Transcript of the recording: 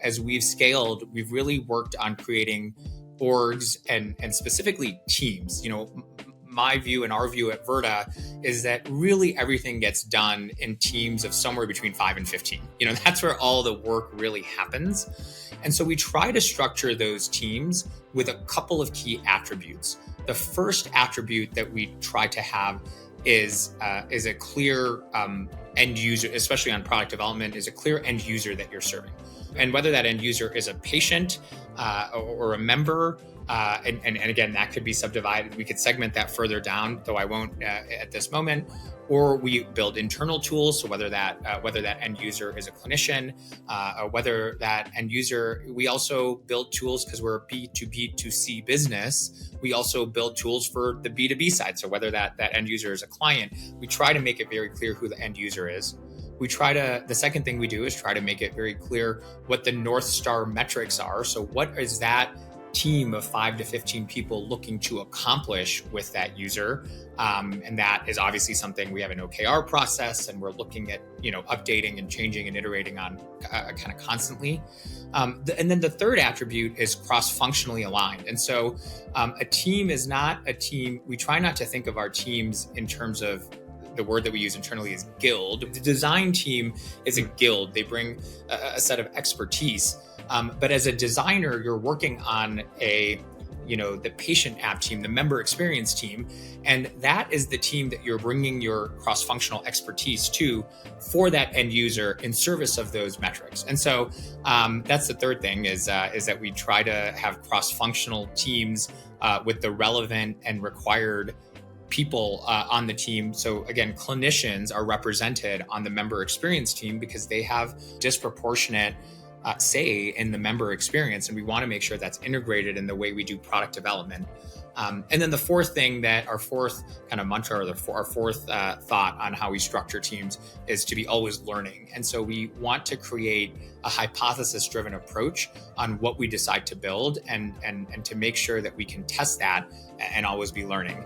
as we've scaled, we've really worked on creating orgs and specifically teams. My view and our view at Virta is that really everything gets done in teams of somewhere between 5 and 15. That's where all the work really happens. And so we try to structure those teams with a couple of key attributes. The first attribute that we try to have is a clear end user, especially on product development, is a clear end user that you're serving. And whether that end user is a patient or a member, and again, that could be subdivided. We could segment that further down, though I won't at this moment. Or we build internal tools. So whether that end user is a clinician, or whether that end user, we also build tools because we're a B2B2C business. We also build tools for the B2B side. So whether that end user is a client, we try to make it very clear who the end user is. The second thing we do is try to make it very clear what the North Star metrics are. So what is that team of 5 to 15 people looking to accomplish with that user? And that is obviously something we have an OKR process, and we're looking at, updating and changing and iterating on kind of constantly. And then the third attribute is cross-functionally aligned. And so a team is not a team. We try not to think of our teams in terms of the word that we use internally is guild. The design team is a guild. They bring a set of expertise. But as a designer, you're working on the patient app team, the member experience team, and that is the team that you're bringing your cross-functional expertise to for that end user in service of those metrics. And so that's the third thing is that we try to have cross-functional teams with the relevant and required people on the team. So again, clinicians are represented on the member experience team because they have disproportionate say in the member experience, and we want to make sure that's integrated in the way we do product development. And then the fourth thing that our fourth kind of mantra, or our fourth thought on how we structure teams is to be always learning. And so we want to create a hypothesis-driven approach on what we decide to build and to make sure that we can test that and always be learning.